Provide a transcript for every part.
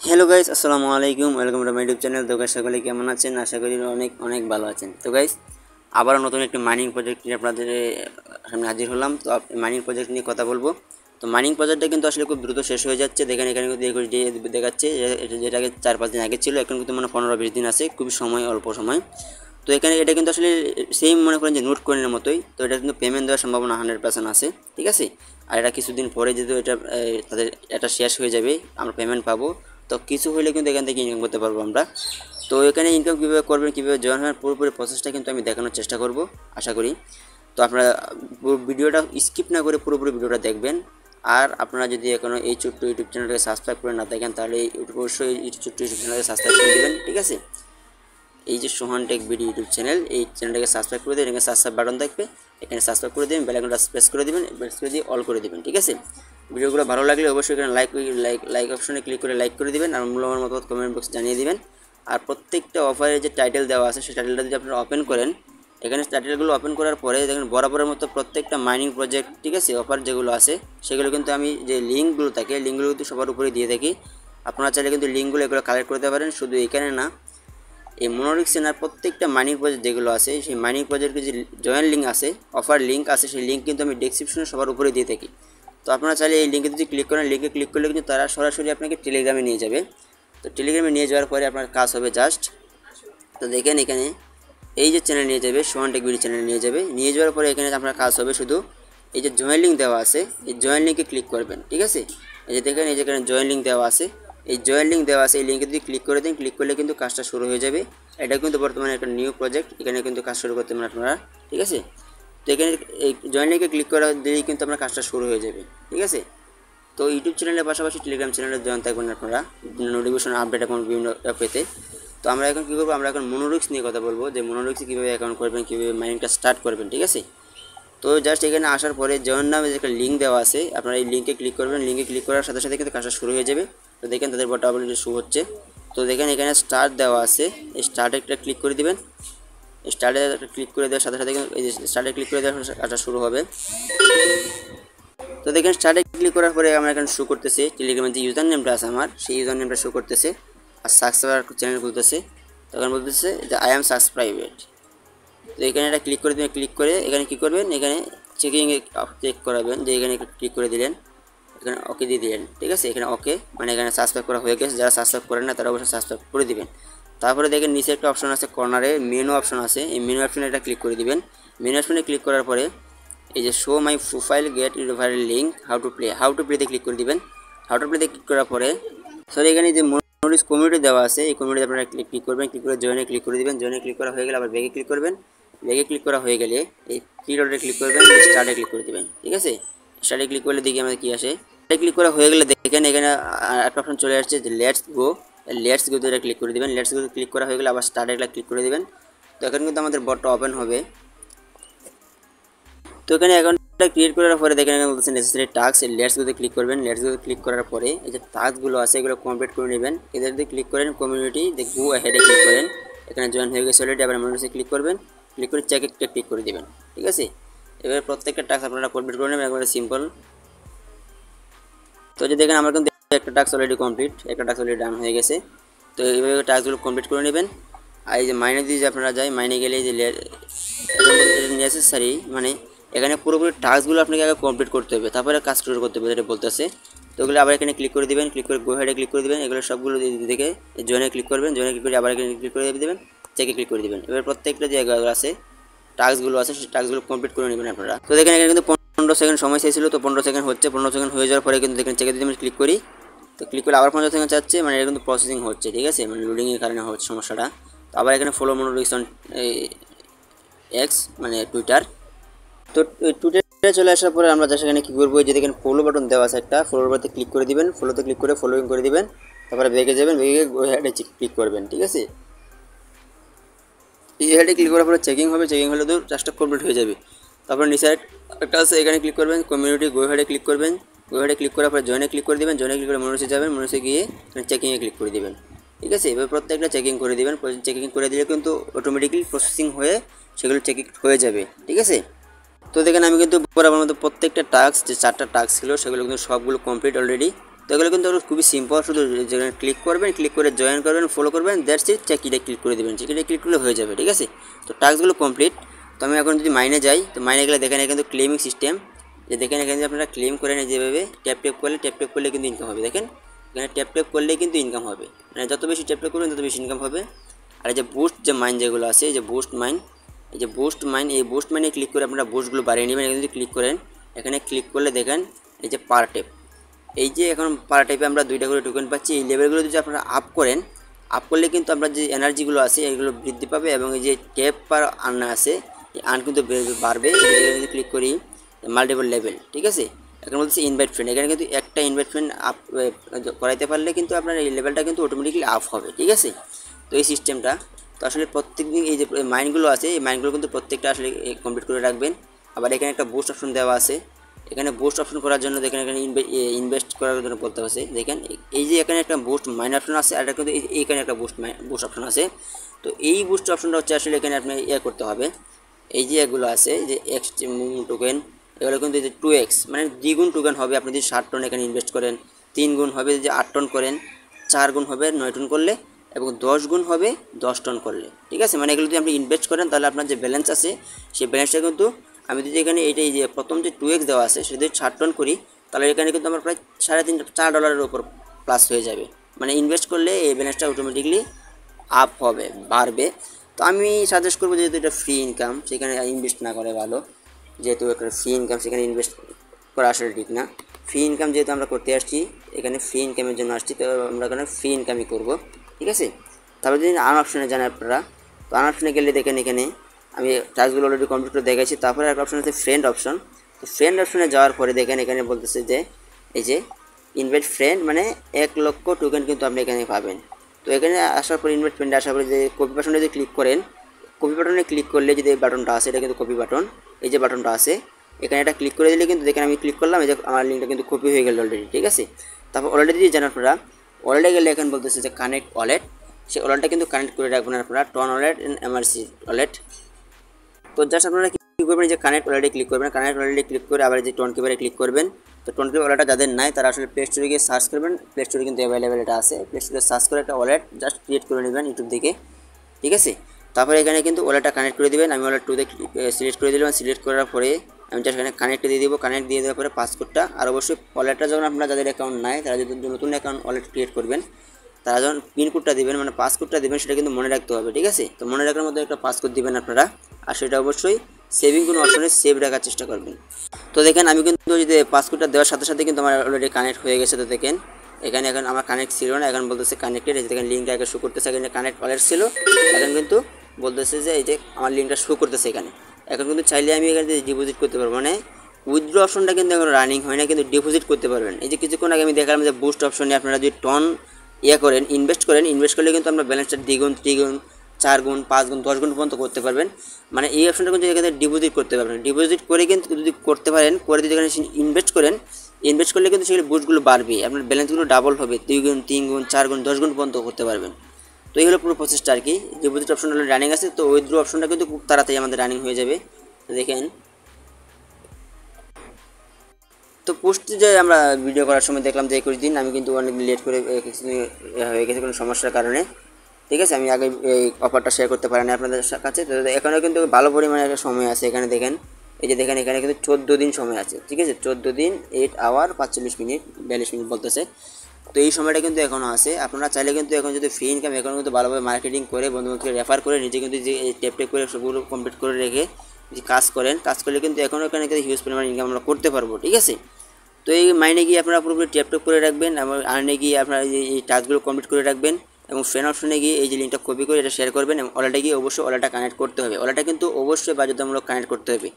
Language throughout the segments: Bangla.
হ্যালো গাইস, আসসালামু আলাইকুম। Welcome to my YouTube channel. তো গাইস, সকলে কেমন আছেন? আশা করি অনেক অনেক ভালো আছেন। তো গাইস, আবারও নতুন একটি মাইনিং প্রজেক্ট নিয়ে আপনাদের সামনে হাজির হলাম। তো মাইনিং প্রজেক্ট নিয়ে কথা বলবো। তো মাইনিং প্রজেক্টটা কিন্তু আসলে খুব দ্রুত শেষ হয়ে যাচ্ছে। দেখেন এখানে কিন্তু 21 ডে দেখাচ্ছে, যেটা আগে 4-5 দিন আগে ছিল, এখন কিন্তু 15-20 দিন আছে, খুবই অল্প সময়। তো এখানে এটা কিন্তু আসলে সেম মনে করেন যে নোট কয়েনের মতোই। তো এটা কিন্তু পেমেন্ট দেওয়ার সম্ভাবনা 100% আছে, ঠিক আছে। আর এটা কিছুদিন পরে যেহেতু তাদের এটা শেষ হয়ে যাবে, আমরা পেমেন্ট পাবো। তো কিছু হলে কিন্তু এখান থেকে ইনকাম করতে পারবো আমরা। তো এখানে ইনকাম কীভাবে করবেন, কীভাবে জয়েন হওয়ার পুরোপুরি প্রসেসটা কিন্তু আমি দেখানোর চেষ্টা করব, আশা করি। তো আপনারা ভিডিওটা স্কিপ না করে পুরোপুরি ভিডিওটা দেখবেন। আর আপনারা যদি এখনও এই ছোট্ট ইউটিউব চ্যানেলটাকে সাবস্ক্রাইব করে না দেখেন, তাহলে অবশ্যই এই ছোট্ট ইউটিউব চ্যানেলকে সাবস্ক্রাইব করে দেবেন, ঠিক আছে। এই যে সোহান টেক ভিডিও ইউটিউব চ্যানেল, এই চ্যানেলটাকে সাবস্ক্রাইব করে দেবেন। এখানে সাবস্ক্রাইব বাটন থাকবে, এখানে সাবস্ক্রাইব করে দেবেন, বেল আইকনটা প্রেস করে দেবেন, প্রেস করে দিয়ে অল করে দেবেন, ঠিক আছে। ভিডিওগুলো ভালো লাগলে অবশ্যই এখানে লাইক অপশনে ক্লিক করে লাইক করে দেবেন। আর মূল্যবান মতামত কমেন্ট বক্সে জানিয়ে দিবেন। আর প্রত্যেকটা অফারের যে টাইটেল দেওয়া আছে, সেই টাইটেলটা যদি আপনারা ওপেন করেন, এখানে টাইটেলগুলো ওপেন করার পরে দেখেন বরাবরের মতো প্রত্যেকটা মাইনিং প্রজেক্ট, ঠিক আছে, অফার যেগুলো আছে সেগুলো কিন্তু আমি যে লিঙ্কগুলো থাকে, লিঙ্কগুলো কিন্তু সবার উপরে দিয়ে থাকি। আপনারা চাইলে কিন্তু লিঙ্কগুলো এগুলো কালেক্ট করতে পারেন। শুধু এখানে না, এই মনোরিক সেনার প্রত্যেকটা মাইনিং প্রজেক্ট যেগুলো আছে, সেই মাইনিং প্রজেক্টের যে জয়েন লিঙ্ক আছে, অফার লিঙ্ক আছে, সেই লিঙ্ক কিন্তু আমি ডেসক্রিপশনে সবার উপরে দিয়ে থাকি। তো আপনারা চাইলে এই লিঙ্কে যদি ক্লিক করেন, লিঙ্কে ক্লিক করলে কিন্তু তারা সরাসরি আপনাকে টেলিগ্রামে নিয়ে যাবে। তো টেলিগ্রামে নিয়ে যাওয়ার পরে আপনার কাজ হবে জাস্ট, তো দেখেন এখানে এই যে চ্যানেল নিয়ে যাবে, সোহান টেক ভিডিও চ্যানেল নিয়ে যাবে। নিয়ে যাওয়ার পরে এখানে আপনার কাজ হবে শুধু এই যে জয়েন লিঙ্ক দেওয়া আছে, এই জয়েন লিঙ্কে ক্লিক করবেন, ঠিক আছে। এই যে দেখেন, এই যে এখানে জয়েন লিঙ্ক দেওয়া আছে, এই জয়েন লিঙ্ক দেওয়া আছে, এই লিঙ্কে যদি ক্লিক করে দেন, ক্লিক করলে কিন্তু কাজটা শুরু হয়ে যাবে। এটা কিন্তু বর্তমানে একটা নিউ প্রজেক্ট, এখানে কিন্তু কাজ শুরু করতে পারেন আপনারা, ঠিক আছে। তো এখানে এই জয়েন লিঙ্কে ক্লিক করা দিলেই কিন্তু আপনার কাজটা শুরু হয়ে যাবে, ঠিক আছে। তো ইউটিউব চ্যানেলের পাশাপাশি টেলিগ্রাম চ্যানেলে জয়েন থাকবেন আপনারা, নোটিফিকেশন আপডেট এবং বিভিন্ন পেতে। তো আমরা এখন কী করবো, আমরা এখন মনোরিক্স নিয়ে কথা বলবো, যে মনোরিক্সে কীভাবে অ্যাকাউন্ট করবেন, কীভাবে মাইনিংটা স্টার্ট করবেন, ঠিক আছে। তো জাস্ট এখানে আসার পরে জয়েন নামে যে একটা লিঙ্ক দেওয়া আছে, আপনারা এই লিঙ্কে ক্লিক করবেন। লিঙ্কে ক্লিক করার সাথে সাথে কিন্তু কাজটা শুরু হয়ে যাবে। তো দেখেন তাদের বটা অলরেডি শো হচ্ছে। তো দেখেন এখানে স্টার্ট দেওয়া আছে, এই স্টার্টে একটা ক্লিক করে দিবেন। স্টার্টে ক্লিক করে দেওয়ার সাথে সাথে এই যে স্টার্টে ক্লিক করে দেওয়ার কাজটা শুরু হবে। তো দেখেন স্টার্টে ক্লিক করার পরে আমার এখানে শো করতেছে টেলিগ্রামের যে ইউজার নেমটা আছে আমার, সেই ইউজার নেমটা শো করতেছে। আর সাবস্ক্রাইবার চ্যানেল খুলতেছে, তখন বলতেছে যে আই অ্যাম সাবস্ক্রাইবেড। তো এখানে এটা ক্লিক করে দেবেন। ক্লিক করে এখানে কী করবেন, এখানে চেক করাবেন, যে এখানে ক্লিক করে দিলেন, এখানে ওকে দিয়ে দিলেন, ঠিক আছে। এখানে ওকে মানে এখানে সাবস্ক্রাইব করা হয়ে গেছে। যারা সাবস্ক্রাইব করেন না তারা অবশ্যই সাবস্ক্রাইব করে দিবেন। তারপরে দেখেন নিচে একটা অপশন আছে, কর্নারে মেনু অপশন আছে, এই মেনু অপশনে এটা ক্লিক করে দিবেন। মেনু অপশনে ক্লিক করার পরে এই যে show my profile get referral link how to প্লেতে ক্লিক করে দিবেন। হাউ টু প্লেতে ক্লিক করার পরে এখানে যে মনোরিক্স কমিউনিটি দেওয়া আছে, এই কমিউনিটি আপনারা ক্লিক করবেন। ক্লিক করে জয়েনে ক্লিক করে দিবেন। জয়েনে ক্লিক করা হয়ে গেলে আবার ব্যাগে ক্লিক করবেন। ব্যাগে ক্লিক করা হয়ে গেলে এই থ্রি ডটে ক্লিক করবেন, স্টার্টে ক্লিক করে দেবেন, ঠিক আছে। স্টার্টে ক্লিক করলে দেখি আমাদের কী আসে। ক্লিক করা হয়ে গেলে দেখেন এখানে একটা অপশন চলে আসছে যে লেটস গো। এটা ক্লিক করে দেবেন। লেটস গো ক্লিক করা হয়ে গেলে আবার স্টার্টে ক্লিক করে দেবেন। তো এখন কিন্তু আমাদের বটটা ওপেন হবে। তো এখানে অ্যাকাউন্টটা ক্রিয়েট করার পরে দেখেন এখানে বলতেছে নেসেসারি টাস্ক, লেটস গোতে ক্লিক করবেন। লেটস গোতে ক্লিক করার পরে এই যে টাস্কগুলো আছে এগুলো কমপ্লিট করে নেবেন। এদের যদি ক্লিক করেন কমিউনিটি গো হেডে ক্লিক করেন, এখানে জয়েন হয়ে গেছে অলরেডি। আবার মনোরিক্সে ক্লিক করবেন, ক্লিক করে চেক একটা ক্লিক করে দেবেন, ঠিক আছে। এবার প্রত্যেকটা টাস্ক আপনারা কমপ্লিট করে নেবেন, একবারে সিম্পল। তো যে দেখেন আমার কিন্তু একটা টাস্ক অলরেডি কমপ্লিট, একটা টাস্ক অলরেডি ডান হয়ে গেছে। তো এইভাবে টাস্কগুলো কমপ্লিট করে নেবেন। আর এই যে মাইনে দিয়ে যে আপনারা যায়, মাইনে গেলে যে নেসেসারি মানে এখানে পুরোপুরি টাস্কগুলো আপনাকে আগে কমপ্লিট করতে হবে, তারপরে কাজ শুরু করতে হবে, এটা বলতেছে। তো ওগুলো আবার এখানে ক্লিক করে দেবেন। ক্লিক করে গো হেডে ক্লিক করে দেবেন। এগুলো সবগুলো দেখে জয়েনে ক্লিক করবেন। জয়েনে ক্লিক করে আবার এখানে ক্লিক করে দেবেন, চেকে ক্লিক করে দেবেন। এবার প্রত্যেকটা যে আছে টাস্কগুলো আছে, সেই টাস্কগুলো কমপ্লিট করে নেবেন আপনারা। তো দেখেন এখানে কিন্তু 15 সেকেন্ড সময় চাইছিল, তো 15 সেকেন্ড হচ্ছে। 15 সেকেন্ড হয়ে যাওয়ার পরে কিন্তু দেখেন চেকে দিতে ক্লিক করি। তো ক্লিক করে আবার 15 সেকেন্ড চাচ্ছে, মানে এটা কিন্তু প্রসেসিং হচ্ছে, ঠিক আছে, মানে লোডিংয়ের কারণে হচ্ছে সমস্যাটা। তো আবার এখানে ফলো মনোরিক্স অন এক্স মানে টুইটার। তো টুইটারে চলে আসার পরে আমরা সেখানে কী করবো, যে দেখেন ফলো বাটন দেওয়া আছে একটা, ফলো বাটনে ক্লিক করে দিবেন। ফলোতে ক্লিক করে ফলোইং করে দিবেন। তারপরে বেগে যাবেন, বেগে হেডে ক্লিক করবেন, ঠিক আছে। এই হেডে ক্লিক করার পরে চেকিং হবে, চেকিং হলে তো টাস্কটা কমপ্লিট হয়ে যাবে। তারপর নিচে একটা আছে, এখানে ক্লিক করবেন, কমিউনিটি গো হেডে ক্লিক করবেন। গো হেডে ক্লিক করার পরে জয়েনে ক্লিক করে দেবেন। জয়েনে ক্লিক করে মনোরিক্সে যাবেন, মনোরিক্সে গিয়ে চেকিংয়ে ক্লিক করে দেবেন, ঠিক আছে। এবার প্রত্যেকটা চেকিং করে দেবেন। চেকিং করে দিলে কিন্তু অটোমেটিক্যালি প্রসেসিং হয়ে সেগুলো চেকিং হয়ে যাবে, ঠিক আছে। তো দেখেন আমি কিন্তু বরাবর মতো প্রত্যেকটা টাস্ক যে 4টা টাস্ক ছিল সেগুলো কিন্তু সবগুলো কমপ্লিট অলরেডি। তো এগুলো কিন্তু খুবই সিম্পল, শুধু যেখানে ক্লিক করবেন, ক্লিক করে জয়েন করবেন, ফলো করবেন, দ্যাটস ইট, চেকিটা ক্লিক করে দেবেন, চেকিটা ক্লিক করলে হয়ে যাবে। ঠিক আছে, তো টাস্কগুলো কমপ্লিট। তো আমি এখন যদি মাইনে যাই, তো মাইনে গেলে দেখেন কিন্তু ক্লেমিং সিস্টেম, যে দেখেন এখানে যদি আপনারা ক্লেম করেন যেভাবে ট্যাপ ট্যাপ করলে কিন্তু ইনকাম হবে। দেখেন এখানে ট্যাপ করলেই কিন্তু ইনকাম হবে, মানে যত বেশি ট্যাপ করবেন তত বেশি ইনকাম হবে। আর এই যে বুস্ট যে মাইন যেগুলো আছে, এই যে বুস্ট মাইন, এই বুস্ট মাইনে ক্লিক করে আপনারা বুস্টগুলো বাড়িয়ে নেবেন। এখানে যদি ক্লিক করেন, এখানে ক্লিক করলে দেখেন এই যে পার ট্যাপ, এই যে এখন পার ট্যাপে আমরা 2টা করে টোকেন পাচ্ছি। এই লেভেলগুলো যদি আপনারা আপ করেন, আপ করলে কিন্তু আপনার যে এনার্জিগুলো আছে এগুলো বৃদ্ধি পাবে, এবং এই যে ট্যাপ পার আর্ন আছে এই আর্ন কিন্তু বাড়বে। যদি ক্লিক করি মাল্টিপল লেভেল, ঠিক আছে, এখন বলতেছে ইনভাইট ফ্রেন্ড, এখানে কিন্তু একটা ইনভাইট ফ্রেন্ড আপ করাইতে পারলে কিন্তু আপনার এই লেভেলটা কিন্তু অটোমেটিকলি আপ হবে। ঠিক আছে, তো এই সিস্টেমটা তো আসলে প্রত্যেক দিন এই যে মাইনগুলো আছে এই মাইনগুলো কিন্তু প্রত্যেকটা আসলে কমপ্লিট করে রাখবেন। আবার এখানে একটা বুস্ট অপশন দেওয়া আছে, এখানে বুস্ট অপশন করার জন্য দেখেন এখানে ইনভেস্ট করার জন্য বলতে হচ্ছে। দেখেন এই যে এখানে একটা বুস্ট মাইন অপশন আছে, আর কিন্তু এইখানে একটা বুস্ট অপশন আছে। তো এই বুস্ট অপশনটা হচ্ছে আসলে এখানে আপনি করতে হবে। এই যে এগুলো আছে যে এক্স টোকেন, এগুলো কিন্তু এই যে 2x মানে 2 গুণ টোকেন হবে। আপনি যদি 60 টন এখানে ইনভেস্ট করেন, 3 গুণ হবে যে 8 টন করেন, 4 গুণ হবে 9 টন করলে, এবং 10 গুণ হবে 10 টন করলে। ঠিক আছে, মানে এগুলো যদি আপনি ইনভেস্ট করেন তাহলে আপনার যে ব্যালেন্স আছে সেই ব্যালেন্সটা কিন্তু, আমি যদি এখানে এইটাই যে প্রথম যে 2x দেওয়া আছে সেটা যদি 60 টন করি, তাহলে এখানে কিন্তু আমার প্রায় $3.5-4 উপর প্লাস হয়ে যাবে। মানে ইনভেস্ট করলে এই ব্যালেন্সটা অটোমেটিকলি আপ হবে, বাড়বে। তো আমি সাজেস্ট করবো যেহেতু এটা ফ্রি ইনকাম, সেখানে ইনভেস্ট না করে ভালো। যেহেতু একটা ফ্রি ইনকাম, সেখানে ইনভেস্ট করা আসলে ঠিক না। ফ্রি ইনকাম যেহেতু আমরা করতে আসছি, এখানে ফ্রি ইনকামের জন্য আসছি, তো আমরা এখানে ফ্রি ইনকামই করবো। ঠিক আছে, তারপর যদি আন অপশনে যান আপনারা, তো আন অপশনে গেলে দেখেন এখানে আমি টাস্কগুলো অলরেডি কমপ্লিট করে দেখাইছি। তারপরে একটা অপশন আছে ফ্রেন্ড অপশন। তো ফ্রেন্ড অপশনে যাওয়ার পরে দেখেন এখানে বলতেছে যে এই যে ইনভাইট ফ্রেন্ড, মানে 1 লক্ষ টোকেন কিন্তু আপনি এখানে পাবেন। তো এখানে আসার পর ইনভাইট ফ্রেন্ডে আসার পরে যে কপি বাটনে যদি ক্লিক করেন, কপি বাটনে ক্লিক করলে যদি এই বাটনটা আছে, এটা কিন্তু কপি বাটন, এই যে বাটনটা আছে এখানে এটা ক্লিক করে দিলে কিন্তু দেখেন আমি ক্লিক করলাম, এই যে আমার লিঙ্কটা কিন্তু কপি হয়ে গেল অলরেডি। ঠিক আছে, তারপর অলরেডি দিয়ে জানার পর ওয়ালেটে গেলে এখন বলতেছে যে কানেক্ট ওয়ালেট, সেই ওয়ালেটটা কিন্তু কানেক্ট করে রাখবেন আপনারা, TON wallet and MRC wallet. তো জাস্ট আপনারা কী করবেন, যে কানেক্ট ওয়ালেটে ক্লিক করবেন, কানেক্ট ওয়ালেটে ক্লিক করে আবার যে টোন কিপারে ক্লিক করবেন। তো টোন কিপার ওয়ালেটটা যাদের নাই তারা আসলে প্লে স্টোরে গিয়ে সার্চ করবেন, প্লে স্টোরে কিন্তু অ্যাভেলেবেল এটা আছে, প্লে স্টোরে সার্চ করে একটা ওয়ালেট জাস্ট ক্রিয়েট করে নেবেন ইউটিউব থেকে। ঠিক আছে, তারপরে এখানে কিন্তু ওয়ালেটটা কানেক্ট করে দেবেন। আমি ওয়ালেট 2তে সিলেক্ট করে দিলাম, সিলেক্ট করার পরে আমি জাস্ট এখানে কানেক্ট দিয়ে দেবো, কানেক্ট দিয়ে দেওয়ার পরে পাসওয়ার্ডটা, আর অবশ্যই ওয়ালেটটা যখন আপনারা যাদের অ্যাকাউন্ট নাই তারা যদি নতুন অ্যাকাউন্ট ওয়ালেট ক্রিয়েট করবেন, তারা যখন পিনকোডটা দেবেন মানে পাসওয়ার্ডটা দেবেন, সেটা কিন্তু মনে রাখতে হবে। ঠিক আছে, তো মনে রাখার মধ্যে একটা পাসওয়ার্ড দেবেন আপনারা, আর সেটা অবশ্যই সেভিং কোনো অপশনে সেভ রাখার চেষ্টা করবেন। তো দেখেন আমি কিন্তু যদি পাসওয়ার্ডটা দেওয়ার সাথে সাথে কিন্তু আমার অলরেডি কানেক্ট হয়ে গেছে। তো দেখেন এখানে এখন আমার কানেক্ট ছিল না, এখন বলতেছে কানেক্টেড। এই দেখেন লিঙ্কটা আগে শো করতেছে, এখানে কানেক্ট ওয়ালেট ছিল, এখন কিন্তু বলতেছে যে এই যে আমার লিঙ্কটা শো করতেছে এখানে। এখন কিন্তু চাইলে আমি এখানে ডিপোজিট করতে পারবো, মানে উইথড্র অপশনটা কিন্তু এখন রানিং হয় না, কিন্তু ডিপোজিট করতে পারবেন। এই যে কিছুক্ষণ আগে আমি দেখালাম যে বুস্ট অপশনে আপনারা যদি টন করেন, ইনভেস্ট করলে কিন্তু আপনার ব্যালেন্সটা 2 গুণ 3 গুণ 4 গুণ 5 গুণ 10 গুণ পর্যন্ত করতে পারবেন। মানে এই অপশনটা কিন্তু এখানে ডিপোজিট করতে পারবেন। ডিপোজিট করে কিন্তু যদি করতে পারেন, করে যদি এখানে ইনভেস্ট করেন, ইনভেস্ট করলে কিন্তু সেগুলো বুস্টগুলো বাড়বে, আপনার ব্যালেন্সগুলো ডাবল হবে, 2 গুণ 3 গুণ 4 গুণ 10 গুণ পর্যন্ত করতে পারবেন। তো এই হলো পুরো প্রসেসটা আর কি। ডিপোজিট অপশন হলো রানিং আছে, তো উইথড্র অপশনটা কিন্তু খুব তাড়াতাড়ি আমাদের রানিং হয়ে যাবে। তো দেখেন, তো পোস্ট যে আমরা ভিডিও করার সময় দেখলাম যে 21 দিন, আমি কিন্তু অনেক লেট করে হয়ে গেছে কোনো সমস্যার কারণে। ঠিক আছে, আমি আগে এই অফারটা শেয়ার করতে পারি না আপনাদের কাছে। তো এখানেও কিন্তু ভালো পরিমাণে একটা সময় আছে, এখানে দেখেন এই যে দেখেন এখানে কিন্তু 14 দিন সময় আছে। ঠিক আছে, 14 দিন 8 আওয়ার 45 মিনিট 42 মিনিট বলতেছে। তো এই সময়টা কিন্তু এখনও আছে। আপনারা চাইলে কিন্তু এখন যদি ফ্রি ইনকাম এখন কিন্তু ভালোভাবে মার্কেটিং করে বন্ধুবান্ধবকে রেফার করে নিজে কিন্তু যে টেপ করে সবগুলো কমপ্লিট করে রেখে যদি কাজ করেন, কাজ করলে কিন্তু এখনও এখানে হিউজ পরিমাণ ইনকাম আমরা করতে পারবো। ঠিক আছে, তো এই মাইনে গিয়ে আপনারা পুরোপুরি ট্যাপ করে রাখবেন, এবং আর্নে গিয়ে আপনারা এই টাস্কগুলো কমপ্লিট করে রাখবেন, এবং ফ্রেন্ড অপশনে গিয়ে এই যে লিঙ্কটা কপি করে এটা শেয়ার করবেন, এবং ওয়ালেটে গিয়ে অবশ্যই ওয়ালেটটা কানেক্ট করতে হবে। ওয়ালেটটা কিন্তু অবশ্যই বাধ্যতামূলক কানেক্ট করতে হবে,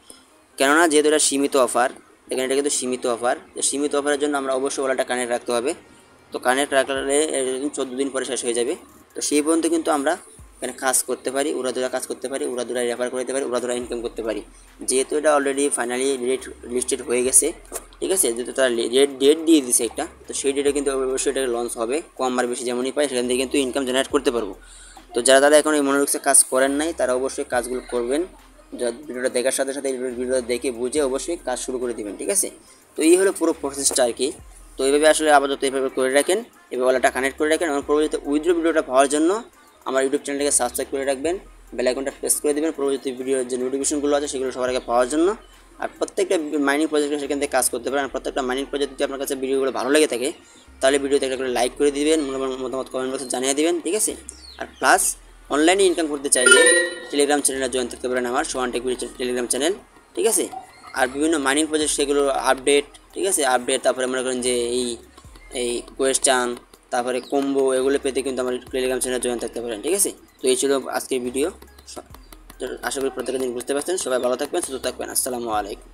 কেননা যেহেতু এটা সীমিত অফার, এখানে এটা কিন্তু সীমিত অফার, সীমিত অফারের জন্য আমরা অবশ্যই ওয়ালেটটা কানেক্ট রাখতে হবে। তো কানেক্ট রাখলে 14 দিন পরে শেষ হয়ে যাবে। তো সেই পর্যন্ত কিন্তু আমরা এখানে কাজ করতে পারি, উড়াধুরা কাজ করতে পারি, উড়াধুরায় রেফার করতে পারি, উড়াধুরা ইনকাম করতে পারি। যেহেতু এটা অলরেডি ফাইনালি লিস্টেড হয়ে গেছে, ঠিক আছে, যেহেতু তারা ডেট দিয়ে দিয়েছে একটা, তো সেই ডেটে কিন্তু অবশ্যই এটা লঞ্চ হবে। কম আর বেশি যেমনই পাই সেখান থেকে কিন্তু ইনকাম জেনারেট করতে পারবো। তো যারা এখন এই মনোযোগসে কাজ করেন নাই তারা অবশ্যই কাজগুলো করবেন, ভিডিওটা দেখার সাথে সাথে ভিডিওটা দেখে বুঝে অবশ্যই কাজ শুরু করে দেবেন। ঠিক আছে, তো এই হলো পুরো প্রসেসটা আর কি। তো এইভাবে আসলে আপাতত এইভাবে করে রাখেন, এভাবে ওয়ালেটটা কানেক্ট করে রাখেন এবং পরবর্তীতে উইথড্র ভিডিওটা পাওয়ার জন্য আমার ইউটিউব চ্যানেলটাকে সাবস্ক্রাইব করে রাখবেন, বেল আইকনটা প্রেস করে দেবেন পরবর্তী ভিডিওর যে নোটিফিকেশনগুলো আছে সেগুলো সবার আগে পাওয়ার জন্য। আর প্রত্যেকটা মাইনিং প্রজেক্টে সেখান থেকে কাজ করতে পারেন। আর প্রত্যেকটা মাইনিং প্রজেক্ট যদি আপনার কাছে ভিডিওগুলো ভালো লেগে থাকে তাহলে ভিডিওতে একটা করে লাইক করে দিবেন, মতামত কমেন্ট বক্সে জানিয়ে দিবেন, ঠিক আছে। আর প্লাস অনলাইনে ইনকাম করতে চাইলে টেলিগ্রাম চ্যানেলে জয়েন থাকতে পারেন আমার সোহান টেক ভিডিও টেলিগ্রাম চ্যানেল, ঠিক আছে। আর বিভিন্ন মাইনিং প্রজেক্ট সেগুলো আপডেট, ঠিক আছে, আপডেট তারপরে মনে করেন যে এই কোয়েশ্চান তারপরে কম্বো এগুলো পেতে কিন্তু আমার টেলিগ্রাম চ্যানেলে জয়েন থাকতে পারেন, ঠিক আছে। তো এই ছিল আজকের ভিডিও। আশা করি প্রত্যেকটা দিন বুঝতে পারছেন। সবাই ভালো থাকবেন, সুস্থ থাকবেন। আসসালামু আলাইকুম।